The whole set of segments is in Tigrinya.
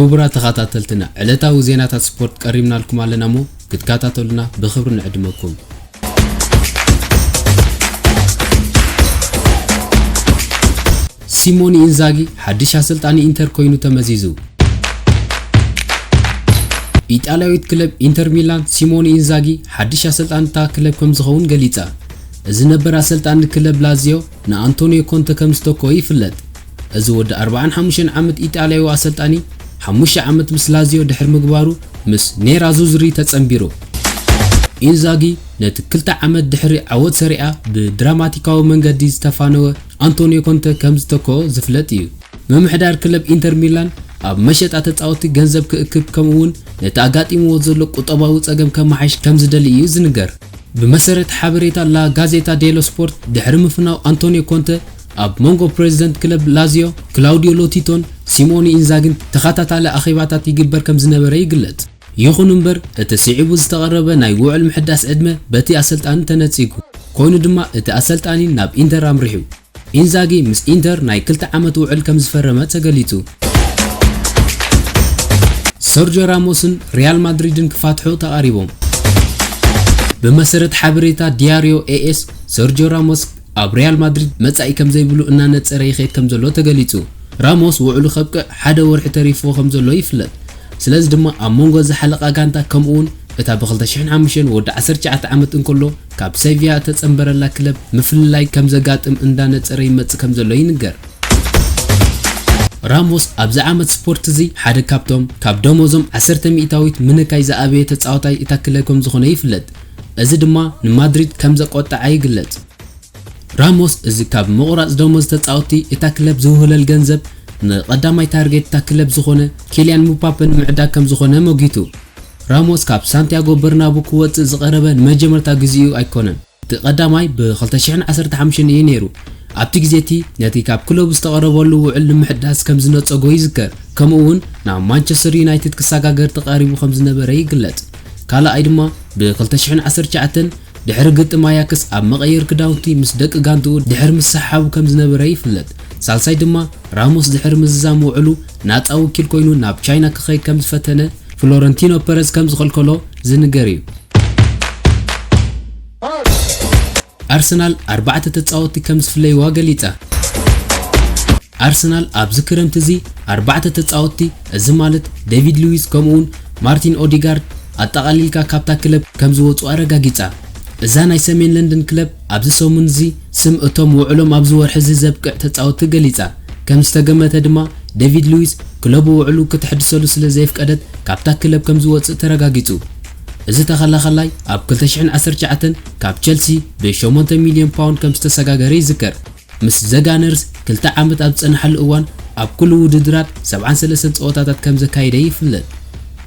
كبرى تخاطاتلتنا علتاو ዜናታት ስፖርት ቀሪምና لكم علينا مو ክትካታተሉና بخبر نعدمكم سيموني إنزاغي حدش أسلطاني إنتر كوينو تمزيزو إيطاليويت كلب إنتر ميلان سيموني إنزاغي حدش أسلطان تا كلب كم زخون غليتا إذا نبر أسلطان كلب لازيو نا أنطونيو كونتا كم ستوكو يفلت إذا ود 45 عامت إيطاليو أسلطاني 5 عامت مس لازيو دحر مغبارو مس نيرازو زري تتصنبيرو إنزاغي نتكلتا عامت دحري عود سريعة بدراماتيكاو منغدي ستفانو أنطونيو كونتا كمزتكو زفلتيو ممحدار كلب إنتر ميلان أب مشت أتتعوتي جنزب كأكب كمون نتاقاتي موزلو قطباو تساقم كمحش كمزدليو زنقر بمسارة حابريتا لا غازيتا ديلو سبورت دحرم فناو أنطونيو كونتا أب مونغو بريزيدنت كلب لازيو كلاوديو لوتيتون سيموني إنزاغن تخاتات على أخيباتات يقبر كمزنبري قلت يخون نمبر اتسيعبو زتقربا ناي وعل محداس ادمه باتي أسلطان تنتسيكو كوينو دما اتأسلطاني ناب إنتر أمريحو إنزاغي مس إنتر ناي كلتا عامت وعل كمزفرمت سقليتو سيرجيو راموسن ريال مادريدن كفاتحو تقاريبهم بمسرت حبريتا دياريو AS سيرجيو راموس اب ريال مادريد مصاي كم زيبلو انا نصري خيت كم زلو تغليصو راموس وعلو خبق حدا ورح تريفو كم زلو يفلت سلاز دما امونغو زحلقا غانتا كمون اتا ب2005 ود 19 عامت انكلو كاب سيفيا تصنبرلا كلب مفللاي كم زغاطم اندا نصري مص كم زلو ينغر راموس ابز عامت سبورت زي حدا كابتوم كاب دوموزم 10 ميتاويت منكاي زابيه تصاوتاي اتا كلكم زخونه يفلت እዚ ድማ ንማድሪድ ከም ዘቆጣ አይግለጽ راموس እዚ ካብ መቁራጽ ደሞዝ ተጻውቲ እታ ክለብ ዝውህለል ገንዘብ ንቀዳማይ ታርጌት እታ ክለብ ዝኾነ ኪሊያን ሙባፔን ምዕዳግ ከም ዝኾነ መጊቱ راموس ካብ ሳንቲያጎ በርናቡ ክወጽእ ዝቀረበ መጀመርታ ግዚኡ ኣይኮነን ተቀዳማይ ብ2015 እዩ ነይሩ ኣብቲ ግዜቲ ነቲ ካብ ክለብ ዝተቀረበሉ ውዕል ንምሕዳስ ከም ዝነጸጎ ይዝከር ከምኡውን ናብ ማንቸስተር ዩናይትድ ክሳጋገር ተቃሪቡ ከም ዝነበረ ይግለጽ كالا ايدما ب2019 دحر قطم اياكس اب مغير كداونتي مس دق غانتو دحر مسحاب كم زنبره يفلت سالساي دما راموس دحر مزام وعلو ناطاو كيل كوينو ناب تشاينا كخي كم زفتنه فلورنتينو بيريز كم زخلكلو زنغري ارسنال 4 تتصاوتي كم زفلي واغليتا ارسنال اب ذكرمتزي 4 تتصاوتي از مالت ديفيد لويس كومون مارتين اوديغارد أتقليلكا كابتا كلب كم زوطو أرقاقيتا إذا ناي سمين لندن كلب أبز سومنزي سم أتوم وعلوم أبز ورحزي زبقع تتعو تقليتا كم استقمت دما ديفيد لويس كلبو وعلو كتحدثلو سلزيف قدد كابتا كلب كم زوطو ترقاقيتو إذا تخلى خلاي أب كل تشحن 10 كاب تشيلسي ب8 مليون باوند كم استساقاقري ذكر مس زغانرز كلتا عامت أبز أنحل أوان أب كل وددرات 73 صوتاتات كم زكايدي يفلت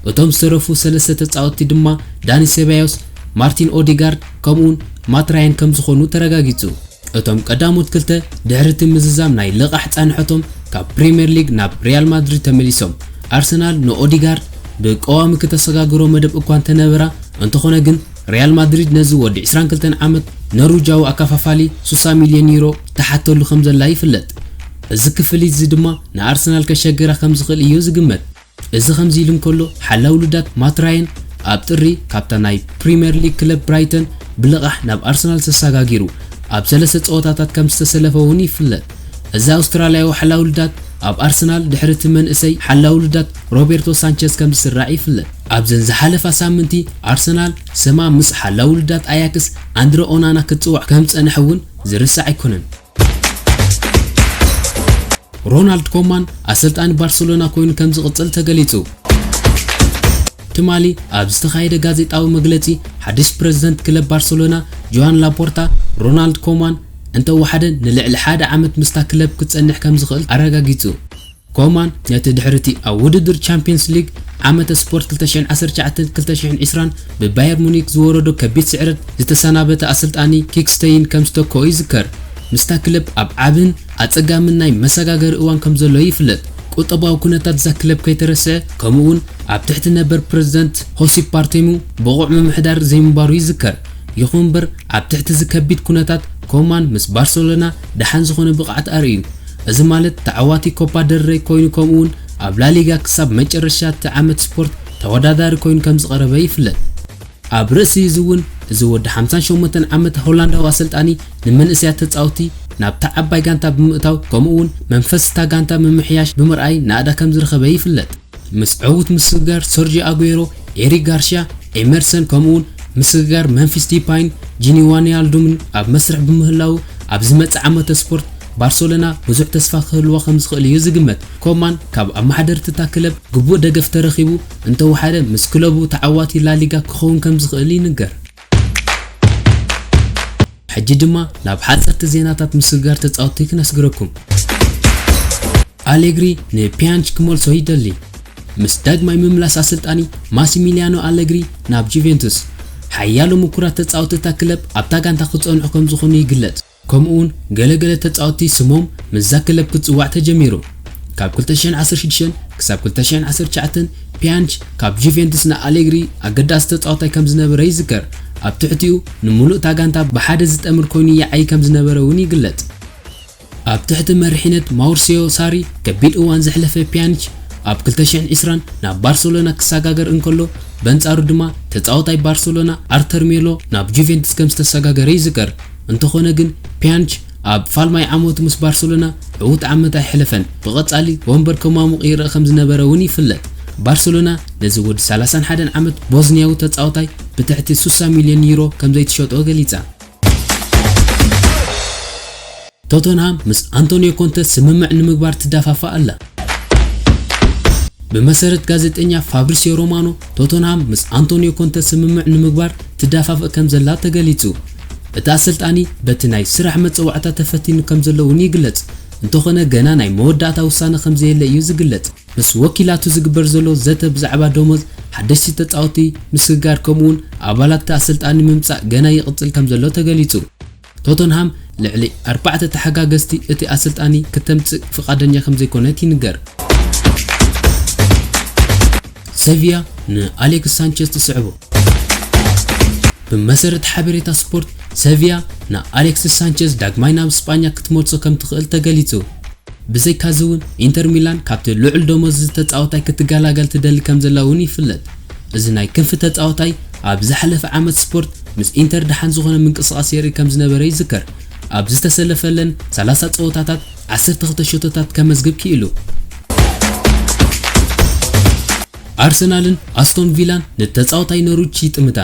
وتم سرفو سلسة تصاوتي دما داني سيبايوس مارتين اوديغارد كمون ماتراين كم زخونو ترغاغيتو اتم قداموت كلته دحرت مززام ناي لقح صانحتهم كاب بريمير ليج ناب ريال مادريد تمليسوم ارسنال نو اوديغارد بقوام كتسغاغرو مدب اكوان تنبرا انتخونه جن ريال مادريد نزو ود 22 عامت نروجاو اكفافالي 60 مليون يورو تحتلو خمزه لا يفلت እዚ ክፍሊት እዚ ድማ ንኣርሰናል ከሸገራ ከም ዝኽእል እዩ ዝግመት እዚ ከምዚ ኢሉን ከሎ ሓላው ልዳት ማትራይን ኣብ ጥሪ ካፕታናይ ፕሪሚየር ሊግ ክለብ ብራይተን ብልቃሕ ናብ ኣርሰናል ተሰጋጊሩ ኣብ ሰለስተ ጸወታታት ከም ዝተሰለፈውን ይፍለጥ እዚ ኣውስትራልያዊ ሓላው ልዳት ኣብ ኣርሰናል ድሕርቲ መንእሰይ ሓላው ልዳት ሮቤርቶ ሳንቸዝ ከም ዝስራዕ ይፍለጥ ኣብ ዘን ዝሓለፈ ሳምንቲ ኣርሰናል ሰማ ምስ ሓላው ልዳት ኣያክስ ኣንድሬ ኦናና ክጽዋዕ ከም ጸንሐውን ዝርሳዕ ኣይኮነን رونالد كومان أسلطان بارسلونا كوين كم زقتل تغليتو تمالي أبستخايدة غازيتاو مغلتي حديث بريزيدنت كلب بارسلونا جوان لابورتا رونالد كومان انت وحدن نلعل حدا عامت مستا كلب كتصنح كم زقل أرغاقيتو كومان نتدحرتي أو وددر تشامبيونز ليج عامت سبورت 2019-2020 بباير مونيك زوردو كبيت سعرت زتسانابت أسلطاني كيكستين كم ستوكو يذكر مستا كلب أب عابن أتقامن ناي مساقاقر اوان كم زلو يفلت قطباو كونتات زا كلب كيترسي كمون أب تحت نبر بريزيدنت هوسي بارتيمو بغوع ممحدار زي مبارو يذكر يخون بر أب تحت زكبيت كونتات كومان مس بارسلونا دحان زخون بقعت أريو إذا مالت تعواتي كوبا دري كوينو كمون ኣብ ላ ሊጋ ክሳብ መጨረሻት ዓመት ስፖርት ተወዳዳሪ ኮይኑ ከም ዝቀረበ ይፍለጥ ኣብ ርእሲ ዝውን እዚ ወዲ 58 ዓመት ሆላንዳዊ አሰልጣኒ ንመንእስያት ተጻውቲ ናብ ተዓባይ ጋንታ ብምእታው ከምኡውን መንፈስታ ጋንታ ምምሕያሽ ብምርኣይ ናዳ ከም ዝረኸበ ይፍለጥ ምስ ዕውት ምስጋር ሰርጂዮ አጉዌሮ ኤሪክ ጋርሺያ ኤመርሰን ከምኡውን ምስጋር መንፊስ ዲፓይን ጂኒ ዋንያልዱም ኣብ መስርሕ ብምህላው ኣብ ዝመጽ ዓመት ስፖርት ባርሴሎና ብዙሕ ተስፋ ክህልዎ ከም ዝኽእል እዩ ዝግመት ኮማን ካብ ኣማሕደርቲ ታክለብ ግቡእ ደገፍ ተረኺቡ እንተወሓደ ምስ ክለቡ ተዓዋቲ ላሊጋ ክኸውን ከም ዝኽእል ይንገር ሕጂ ድማ ናብ ሓጸርቲ ዜናታት ምስጋር ተጻውቲ ክነስግረኩም አሌግሪ ንፒያንች ክመልሶ ይደሊ ምስ ዳግማይ ምምላስ አሰልጣኒ ማሲሚሊያኖ አሌግሪ ናብ ጁቬንቱስ ሓያሎ ምኩራት ተጻውቲ ታክለብ ኣብታ ጋንታ ክጸንዑ ከም ዝኾኑ ይግለጽ ከምኡውን ገለገለ ተጻውቲ ስሞም ምዛ ክለብ ክጽዋዕ ተጀሚሩ ካብ 2016 ክሳብ 2019 ፒያንች ካብ ጁቬንቱስ ና አሌግሪ ኣገዳሲ ተጻዋታይ ከም ዝነበረ ይዝከር ኣብ ትሕቲኡ ንሙሉእ ታጋንታ ብሓደ ዝጠምር ኮይኑ ይዓይ ከም ዝነበረ እውን ይግለጽ ኣብ ትሕቲ መሪሕነት ማውሪሲዮ ሳሪ ከቢድ እዋን ዘሕለፈ ፒያንች ኣብ 2020 ናብ ባርሴሎና ክሰጋገር እንከሎ በንጻሩ ድማ ተጻዋታይ ባርሴሎና አርተር ሜሎ ናብ ጁቬንቱስ ከም ዝተሰጋገረ ይዝከር እንተኾነ ግን ፒያንች ኣብ ፋልማይ ዓመቱ ምስ ባርሴሎና ዕውት ዓመት ኣይሕለፈን ብቐጻሊ ወንበር ከማሙቕ ይረአ ከም ዝነበረ እውን ይፍለጥ ባርሴሎና ነዚ ወዲ 31 ዓመት ቦዝኒያዊ ተጻዋታይ ብትሕቲ 60 ሚልዮን ዩሮ ከም ዘይተሸጦ ገሊጻ ቶተንሃም ምስ አንቶኒዮ ኮንተ ስምምዕ ንምግባር ትዳፋፋ ኣላ በመሰረት ጋዜጠኛ ፋብሪሲዮ ሮማኖ ቶተንሃም ምስ አንቶኒዮ ኮንተ ስምምዕ ንምግባር ትዳፋፋ ከም ዘላ ተገሊጹ እቲ አሰልጣኒ በቲ ናይ ስራሕ መጽዋዕታ ተፈቲኑ ከም ዘለዎ ይግለጽ እንተኾነ ገና ናይ መወዳእታ ውሳነ ከም ዘየለ እዩ ዝግለጽ ምስ ወኪላቱ ዝግበር ዘሎ ዘተ ብዛዕባ ደሞዝ ሓደስቲ ተጻውቲ ምስጋር ከምኡውን ኣባላት አሰልጣኒ ምምጻእ ገና ይቕጽል ከም ዘሎ ተገሊጹ ቶተንሃም ልዕሊ 4 ተሓጋገዝቲ እቲ አሰልጣኒ ከተምጽእ ፍቃደኛ ከም ዘይኮነት ይንገር ሴቪያ ንአሌክስ ሳንቼዝ ተስዕቦ በመሰረት ሓበሬታ ስፖርት ሴቪያ ና አሌክስ ሳንቼዝ ዳግማይ ናብ ስፓኛ ክትመልሶ ከም ትኽእል ተገሊጹ ብዘይ ካዝውን ኢንተር ሚላን ካብቲ ልዑል ደሞዝ ዝተጻወታይ ክትጋላገል ትደሊ ከም ዘላ እውን ይፍለጥ እዚ ናይ ክንፍ ተጻወታይ ኣብ ዝሓለፈ ዓመት ስፖርት ምስ ኢንተር ደሓን ዝኾነ ምንቅስቓስ የርኢ ከም ዝነበረ ይዝከር ኣብ ዝተሰለፈለን 30 ጸወታታት 12 ሾቶታት ከመዝግብ ክኢሉ አርሰናልን አስቶን ቪላን ንተጻወታይ ኖሩች ይጥምታ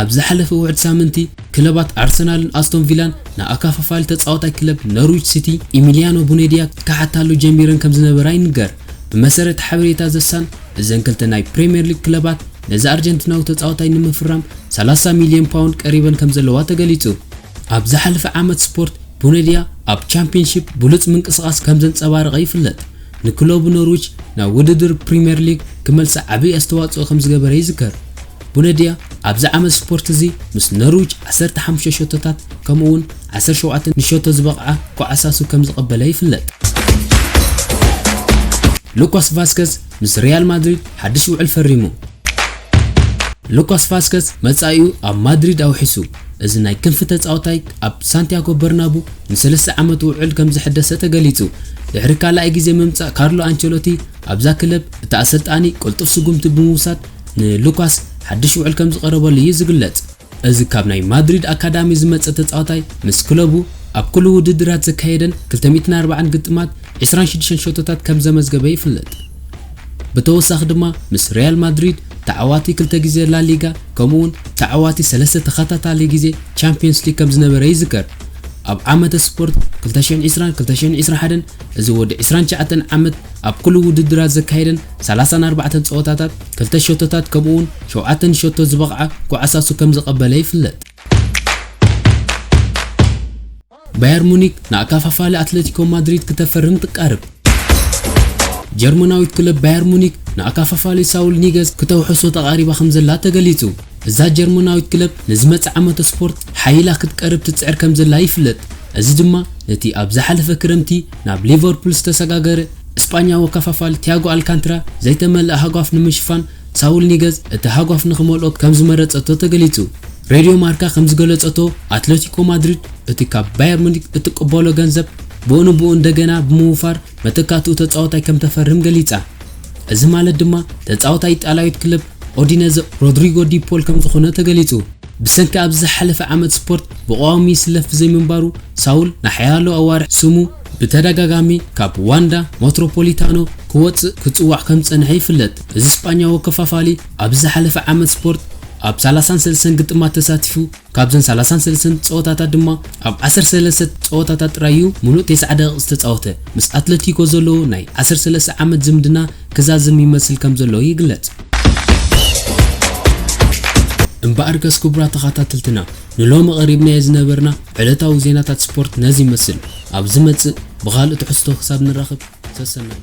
ኣብ ዝሓለፈ ውዕድ ሳምንቲ ክለባት አርሰናልን አስቶን ቪላን ንኣካፋፋል ተጻወታይ ክለብ ኖርዊች ሲቲ ኢሚሊያኖ ቡኔዲያ ካሓታሉ ጀሚረን ከም ዝነበራ ይንገር በመሰረት ሓበሬታ ዘሳን እዘን ክልተ ናይ ፕሪምየር ሊግ ክለባት ነዚ አርጀንቲናዊ ተጻወታይ ንምፍራም 30 ሚልዮን ፓውንድ ቀሪበን ከም ዘለዋ ተገሊጹ ኣብ ዝሓለፈ ዓመት ስፖርት ቡኔዲያ ኣብ ቻምፒየንሺፕ ብሉጽ ምንቅስቓስ ከም ዘንጸባረቐ ይፍለጥ ንክለቡ ኖርዊች ናብ ውድድር ፕሪምየር ሊግ ክመልስ ዓብይ ኣስተዋጽኦ ከም ዝገበረ ይዝከር ቡኔዲያ ኣብዚ ዓመት ስፖርት እዚ ምስ ኖርዊች 15 ሾቶታት ከምኡውን 17 ንሾቶ ዝበቕዓ ኳዓሳሱ ከም ዝቐበለ ይፍለጥ ሉካስ ቫስኬዝ ምስ ሪያል ማድሪድ ሓድሽ ውዕል ፈሪሙ ሉካስ ቫስኬዝ መጻኢኡ ኣብ ማድሪድ ኣውሒሱ እዚ ናይ ክንፍ ተጻዋታይ ኣብ ሳንቲያጎ በርናቡ ን3 ዓመት ውዕል ከም ዝሕደሰ ተገሊጹ ድሕሪ ካልኣይ ግዜ ምምጻእ ካርሎ አንቸሎቲ ኣብዛ ክለብ እቲ አሰልጣኒ ቁልጡፍ ስጉምቲ ብምውሳድ ንሉካስ ሓድሽ ውዕል ከም ዝቀረበሉ እዩ ዝግለጽ እዚ ካብ ናይ ማድሪድ አካዳሚ ዝመጸ ተጻዋታይ ምስ ክለቡ ኣብ ኩሉ ውድድራት ዘካየደን 240 ግጥማት 26 ሾቶታት ከም ዘመዝገበ ይፍለጥ ብተወሳኺ ድማ ምስ ሪያል ማድሪድ ተዓዋቲ 2 ግዜ ላ ሊጋ ከምኡውን ተዓዋቲ 3 ተኸታታሊ ግዜ ቻምፒየንስ ሊግ ከም ዝነበረ ይዝከር ኣብ ዓመት ስፖርት 2020-2021 እዚ ወዲ 29 ዓመት ኣብ ኩሉ ውድድራት ዘካየደን 34 ጸወታታት 2 ሾቶታት ከምኡውን 7 ሾቶ ዝበቕዓ ኳዓሳሱ ከም ዝቐበለ ይፍለጥ ባየር ሙኒክ ንኣካፋፋሊ አትሌቲኮ ማድሪድ ከተፈርም ትቃርብ ጀርመናዊት ክለብ ባየር ሙኒክ ንኣካፋፋሊ ሳውል ኒገዝ ከተውሕሶ ተቃሪባ ከም ዘላ ተገሊጹ እዛ ጀርመናዊት ክለብ ንዝመጽ ዓመት ስፖርት ሓይላ ክትቀርብ ትጽዕር ከም ዘላ ይፍለጥ እዚ ድማ ነቲ ኣብ ዝሓለፈ ክረምቲ ናብ ሊቨርፑል ዝተሰጋገረ እስፓኛዊ ከፋፋል ቲያጎ አልካንትራ ዘይተመልአ ሃጓፍ ንምሽፋን ሳውል ኒገዝ እቲ ሃጓፍ ንኽመልኦ ከም ዝመረጸቶ ተገሊጹ ሬድዮ ማርካ ከም ዝገለጸቶ አትሌቲኮ ማድሪድ እቲ ካብ ባየር ሙኒክ እትቀበሎ ገንዘብ ብኡን እንደገና ብምውፋር መተካእቱ ተጻዋታይ ከም ተፈርም ገሊጻ እዚ ማለት ድማ ተጻዋታይ ጣልያዊት ክለብ ኦዲነዘ ሮድሪጎ ዲ ፖል ከም ዝኾነ ተገሊጹ ብሰንካ ኣብ ዝሓለፈ ዓመት ስፖርት ብቋሚ ስለፍ ዘይምንባሩ ሳውል ናሕያሎ ኣዋርሕ ስሙ በተደጋጋሚ ካብ ዋንዳ ሜትሮፖሊታኖ ክወጽእ ክጽዋዕ ከም ጸንሐ ይፍለጥ እዚ ስፓኛዊ ከፋፋሊ ኣብ ዝሓለፈ ዓመት ስፖርት ኣብ 33 ግጥማት ተሳቲፉ ካብዘን 33 ጸወታታት ድማ ኣብ 13 ጸወታታት ጥራዩ ሙሉእ 9 ደቂቃ ዝተጻወተ ምስ አትሌቲኮ ዘሎ ናይ 13 ዓመት ዝምድና ክዛዝም ይመስል ከም ዘሎ ይግለጽ እምበኣርከስ ኩብራ ተኸታተልትና ንሎም ቀሪብና ዝነበርና ዕለታዊ ዜናታት ስፖርት ነዚ ይመስል ኣብ ዝመጽእ ብኻልእ ትሕዝቶ ክሳብ ንራኸብ ተሰናይ